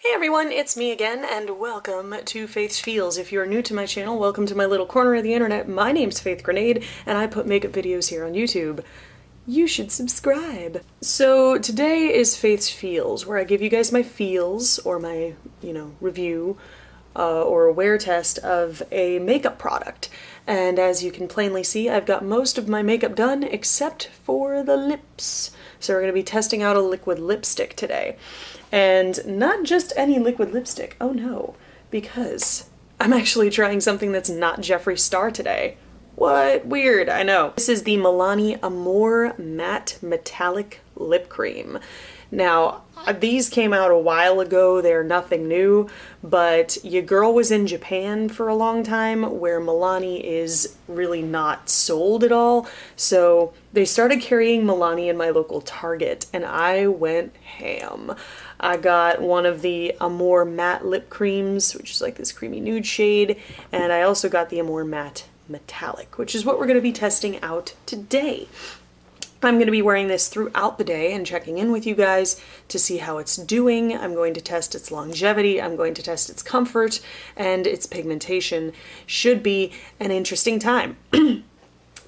Hey everyone, it's me again, and welcome to Faith's Feels. If you're new to my channel, welcome to my little corner of the internet. My name's Faith Grenade, and I put makeup videos here on YouTube. You should subscribe. So today is Faith's Feels, where I give you guys my feels, or my, review, or a wear test of a makeup product. And as you can plainly see, I've got most of my makeup done, except for the lips. So we're going to be testing out a liquid lipstick today. And not just any liquid lipstick, oh no, because I'm actually trying something that's not Jeffree Star today. What? Weird, I know. This is the Milani Amore Matte Metallic Lip Cream. Now, these came out a while ago, they're nothing new, but your girl was in Japan for a long time where Milani is really not sold at all, so they started carrying Milani in my local Target, and I went ham. I got one of the Amore Matte Lip Creams, which is like this creamy nude shade, and I also got the Amore Matte Metallic, which is what we're going to be testing out today. I'm going to be wearing this throughout the day and checking in with you guys to see how it's doing. I'm going to test its longevity, I'm going to test its comfort, and its pigmentation. Should be an interesting time.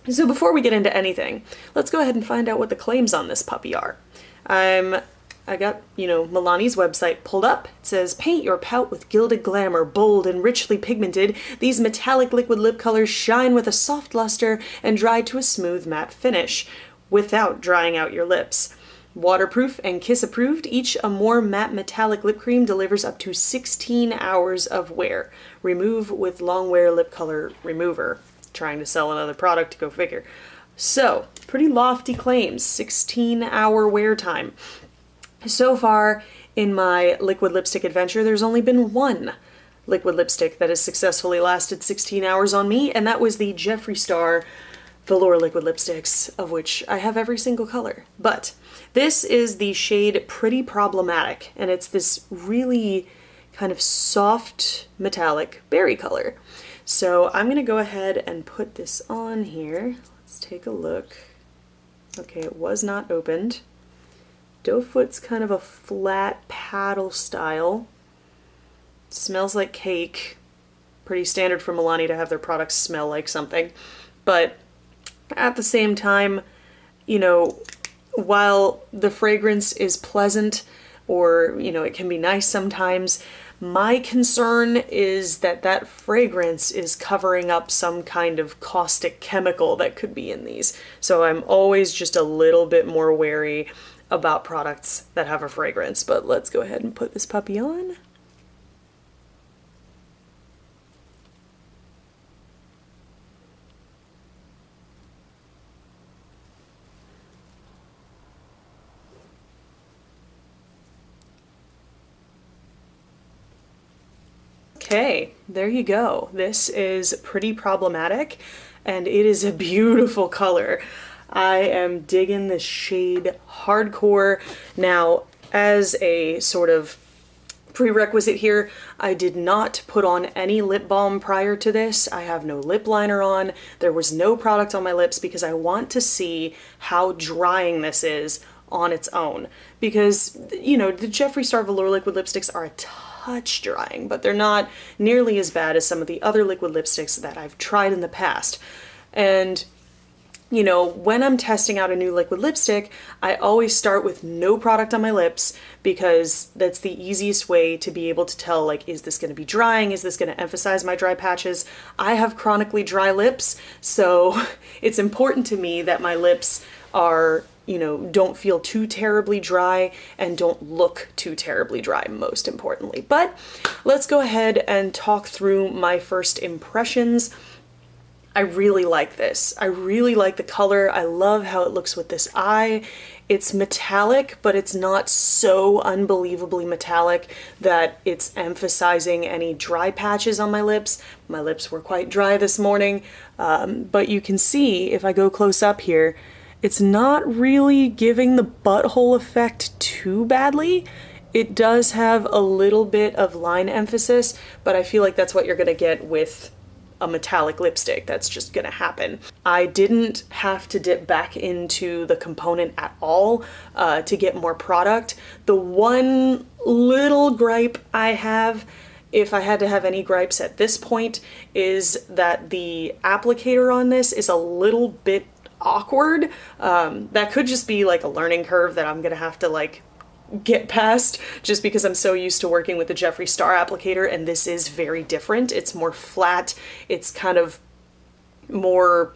So before we get into anything, let's go ahead and find out what the claims on this puppy are. I got, Milani's website pulled up. It says, paint your pout with gilded glamour, bold and richly pigmented. These metallic liquid lip colors shine with a soft luster and dry to a smooth matte finish, without drying out your lips. Waterproof and kiss approved, each Amore Matte Metallic Lip Cream delivers up to 16 hours of wear. Remove with long wear lip color remover. Trying to sell another product, go figure. So, pretty lofty claims, 16-hour wear time. So far in my liquid lipstick adventure, there's only been one liquid lipstick that has successfully lasted 16 hours on me, and that was the Jeffree Star velour liquid lipsticks, of which I have every single color. But this is the shade Pretty Problematic, and it's this really kind of soft metallic berry color. So I'm gonna go ahead and put this on here. Let's take a look. Okay, it was not opened. Doe foot's kind of a flat paddle style. Smells like cake. Pretty standard for Milani to have their products smell like something. But at the same time, while the fragrance is pleasant, or, it can be nice sometimes, my concern is that that fragrance is covering up some kind of caustic chemical that could be in these. So I'm always just a little bit more wary about products that have a fragrance. But let's go ahead and put this puppy on. Okay, there you go. This is Pretty Problematic, and it is a beautiful color. I am digging this shade hardcore. Now, as a sort of prerequisite here, I did not put on any lip balm prior to this. I have no lip liner on. There was no product on my lips because I want to see how drying this is on its own. Because, the Jeffree Star velour liquid lipsticks are a touch drying, but they're not nearly as bad as some of the other liquid lipsticks that I've tried in the past. And when I'm testing out a new liquid lipstick, I always start with no product on my lips because that's the easiest way to be able to tell, like, is this going to be drying? Is this going to emphasize my dry patches? I have chronically dry lips, so it's important to me that my lips are, don't feel too terribly dry and don't look too terribly dry, most importantly. But let's go ahead and talk through my first impressions. I really like this. I really like the color. I love how it looks with this eye. It's metallic, but it's not so unbelievably metallic that it's emphasizing any dry patches on my lips. My lips were quite dry this morning, but you can see if I go close up here, it's not really giving the butthole effect too badly. It does have a little bit of line emphasis, but I feel like that's what you're gonna get with a metallic lipstick. That's just gonna happen. I didn't have to dip back into the component at all to get more product. The one little gripe I have, if I had to have any gripes at this point, is that the applicator on this is a little bit awkward. That could just be like a learning curve that I'm gonna have to like get past, just because I'm so used to working with the Jeffree Star applicator, and this is very different. It's more flat, it's kind of more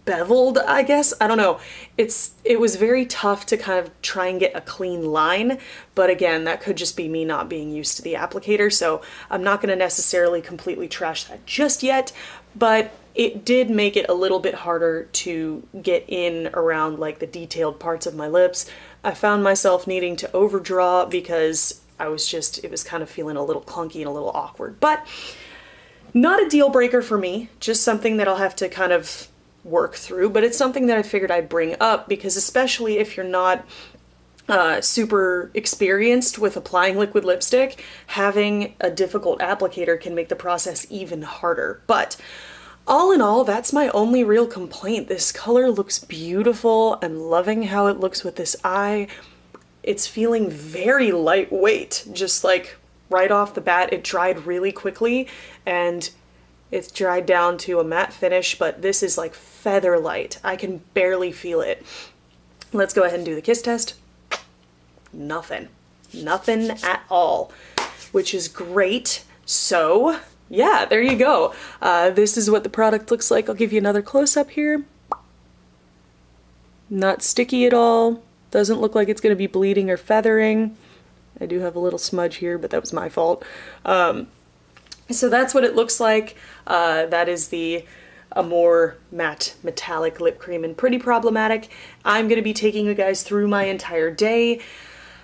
beveled, I guess. I don't know. It was very tough to kind of try and get a clean line, but again, that could just be me not being used to the applicator, so I'm not going to necessarily completely trash that just yet, but it did make it a little bit harder to get in around like the detailed parts of my lips. I found myself needing to overdraw because it was kind of feeling a little clunky and a little awkward, but not a deal breaker for me, just something that I'll have to kind of work through, but it's something that I figured I'd bring up because especially if you're not super experienced with applying liquid lipstick, having a difficult applicator can make the process even harder. But all in all, that's my only real complaint. This color looks beautiful. I'm loving how it looks with this eye. It's feeling very lightweight, just like right off the bat. It dried really quickly and it's dried down to a matte finish, but this is like feather light. I can barely feel it. Let's go ahead and do the kiss test. Nothing. Nothing at all, which is great. So yeah, there you go. This is what the product looks like. I'll give you another close-up here. Not sticky at all. Doesn't look like it's going to be bleeding or feathering. I do have a little smudge here, but that was my fault. So that's what it looks like. That is the Amore Matte Metallic Lip Cream and Pretty Problematic. I'm going to be taking you guys through my entire day.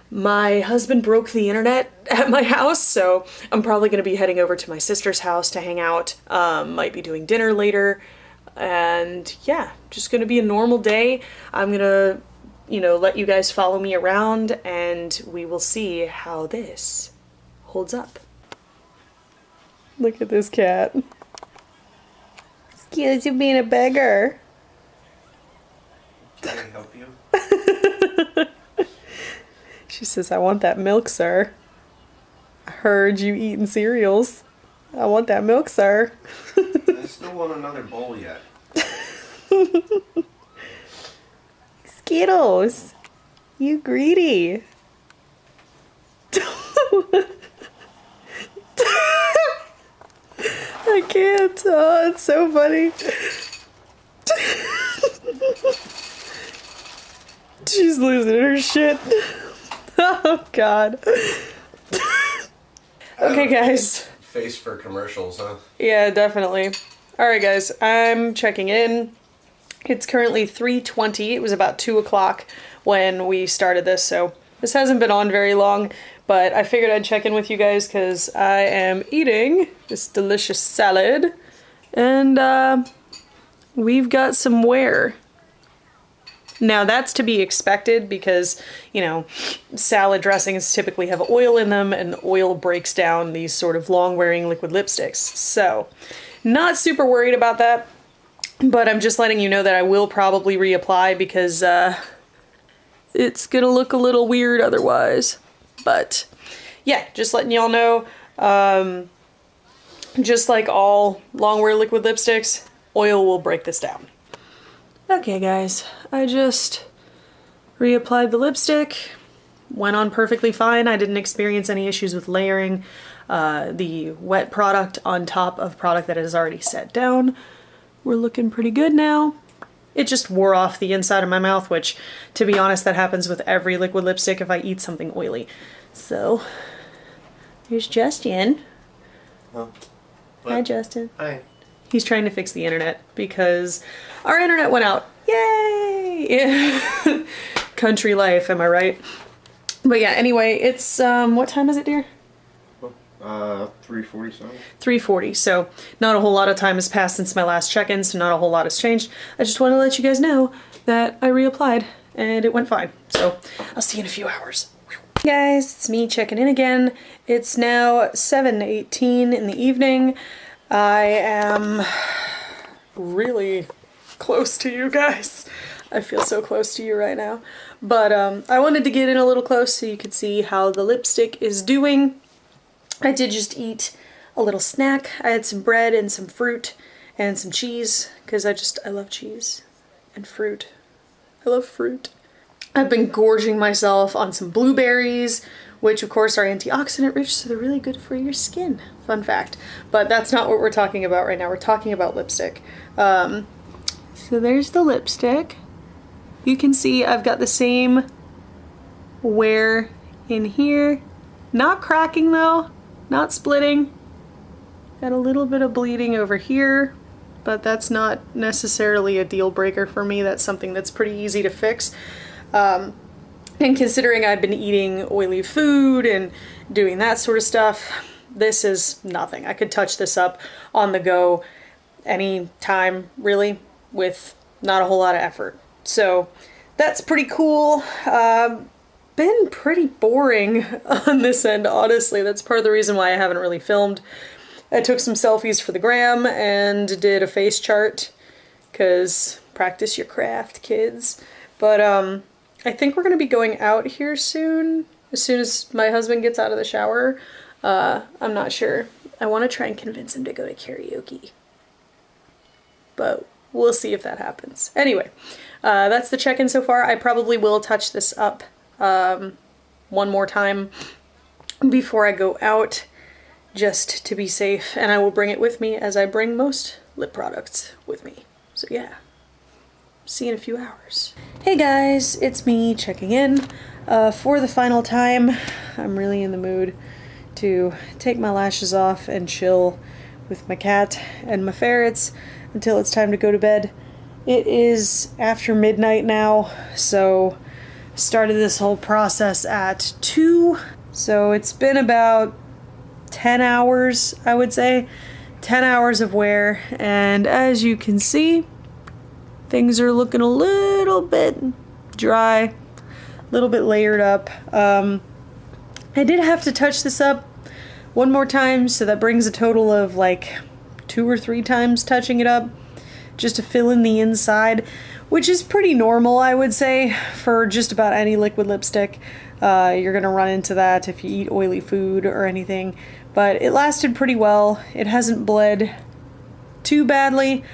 My husband broke the internet at my house, so I'm probably going to be heading over to my sister's house to hang out. Might be doing dinner later. And yeah, just going to be a normal day. I'm going to, let you guys follow me around and we will see how this holds up. Look at this cat. Excuse you being a beggar. Can I help you? She says, I want that milk, sir. I heard you eating cereals. I want that milk, sir. I still want another bowl yet. Skittles. You greedy. I can't. Oh, it's so funny. She's losing her shit. Oh, God. Okay, guys. Face for commercials, huh? Yeah, definitely. Alright, guys. I'm checking in. It's currently 3:20. It was about 2 o'clock when we started this, so this hasn't been on very long, but I figured I'd check in with you guys because I am eating this delicious salad, and we've got some wear. Now that's to be expected because, salad dressings typically have oil in them and oil breaks down these sort of long-wearing liquid lipsticks. So, not super worried about that, but I'm just letting you know that I will probably reapply because it's gonna look a little weird otherwise. But yeah, just letting y'all know, just like all long-wear liquid lipsticks, oil will break this down. Okay guys, I just reapplied the lipstick, went on perfectly fine. I didn't experience any issues with layering the wet product on top of product that has already set down. We're looking pretty good now. It just wore off the inside of my mouth, which, to be honest, that happens with every liquid lipstick if I eat something oily. So, here's Justin. Oh, hi Justin. Hi. He's trying to fix the internet because our internet went out. Yay! Country life, am I right? But yeah, anyway, it's, what time is it, dear? 3:47. 3:40, so not a whole lot of time has passed since my last check-in, so not a whole lot has changed. I just want to let you guys know that I reapplied and it went fine. So I'll see you in a few hours. Guys, it's me checking in again. It's now 7:18 in the evening. I am really close to you guys. I feel so close to you right now. But I wanted to get in a little close so you could see how the lipstick is doing. I did just eat a little snack. I had some bread and some fruit and some cheese because I love cheese and fruit. I love fruit. I've been gorging myself on some blueberries, which of course are antioxidant rich, so they're really good for your skin. Fun fact. But that's not what we're talking about right now. We're talking about lipstick. So there's the lipstick. You can see I've got the same wear in here. Not cracking though, not splitting. Got a little bit of bleeding over here, but that's not necessarily a deal breaker for me. That's something that's pretty easy to fix. And considering I've been eating oily food and doing that sort of stuff, this is nothing. I could touch this up on the go any time, really, with not a whole lot of effort. So that's pretty cool. Been pretty boring on this end, honestly. That's part of the reason why I haven't really filmed. I took some selfies for the gram and did a face chart, because practice your craft, kids. But I think we're going to be going out here as soon as my husband gets out of the shower. I'm not sure. I want to try and convince him to go to karaoke, but we'll see if that happens. Anyway, that's the check-in so far. I probably will touch this up one more time before I go out, just to be safe, and I will bring it with me as I bring most lip products with me. So yeah. See you in a few hours. Hey guys, it's me checking in for the final time. I'm really in the mood to take my lashes off and chill with my cat and my ferrets until it's time to go to bed. It is after midnight now, so started this whole process at 2. So it's been about 10 hours, I would say. 10 hours of wear, and as you can see, things are looking a little bit dry, a little bit layered up. I did have to touch this up one more time, so that brings a total of like 2 or 3 times touching it up just to fill in the inside, which is pretty normal, I would say, for just about any liquid lipstick. You're gonna run into that if you eat oily food or anything, but it lasted pretty well. It hasn't bled too badly.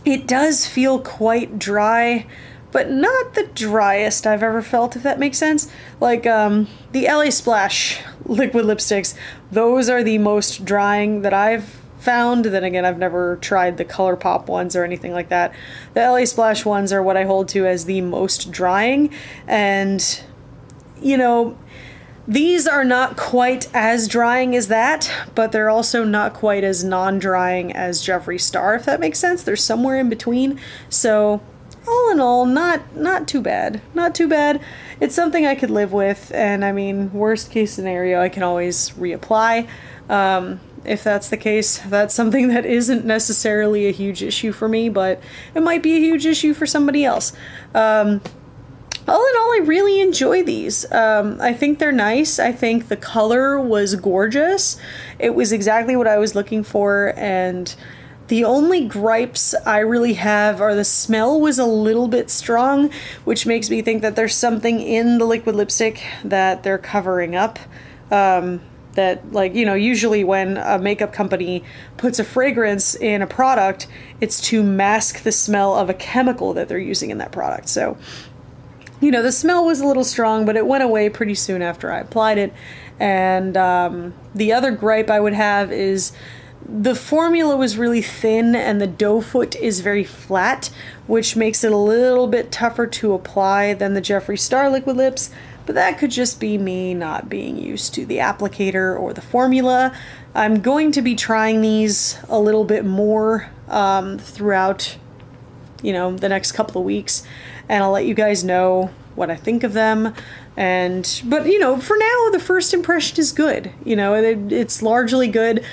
It does feel quite dry, but not the driest I've ever felt, if that makes sense. Like, the LA Splash liquid lipsticks, those are the most drying that I've found. Then again, I've never tried the ColourPop ones or anything like that. The LA Splash ones are what I hold to as the most drying, and, you know, these are not quite as drying as that, but they're also not quite as non-drying as Jeffree Star, if that makes sense. They're somewhere in between. So all in all, not too bad. Not too bad. It's something I could live with, and I mean, worst case scenario, I can always reapply. If that's the case, that's something that isn't necessarily a huge issue for me, but it might be a huge issue for somebody else. All in all, I really enjoy these. I think they're nice. I think the color was gorgeous. It was exactly what I was looking for, and the only gripes I really have are the smell was a little bit strong, which makes me think that there's something in the liquid lipstick that they're covering up. That, like, you know, usually when a makeup company puts a fragrance in a product, it's to mask the smell of a chemical that they're using in that product. So, you know, the smell was a little strong, but it went away pretty soon after I applied it. And the other gripe I would have is the formula was really thin and the doe foot is very flat, which makes it a little bit tougher to apply than the Jeffree Star liquid lips. But that could just be me not being used to the applicator or the formula. I'm going to be trying these a little bit more throughout, you know, the next couple of weeks, and I'll let you guys know what I think of them. But you know, for now, the first impression is good. You know, it's largely good.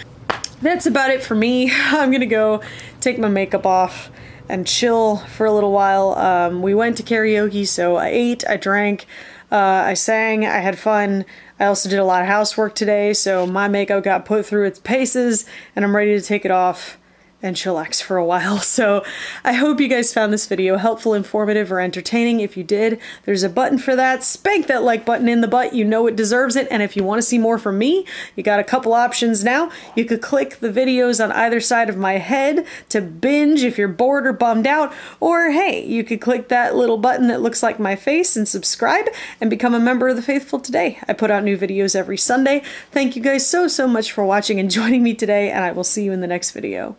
That's about it for me. I'm gonna go take my makeup off and chill for a little while. We went to karaoke, so I ate, I drank, I sang, I had fun. I also did a lot of housework today, so my makeup got put through its paces, and I'm ready to take it off and chillax for a while. So I hope you guys found this video helpful, informative, or entertaining. If you did, there's a button for that. Spank that like button in the butt. You know it deserves it. And if you want to see more from me, you got a couple options now. You could click the videos on either side of my head to binge if you're bored or bummed out. Or hey, you could click that little button that looks like my face and subscribe and become a member of the Faithful today. I put out new videos every Sunday. Thank you guys so much for watching and joining me today, and I will see you in the next video.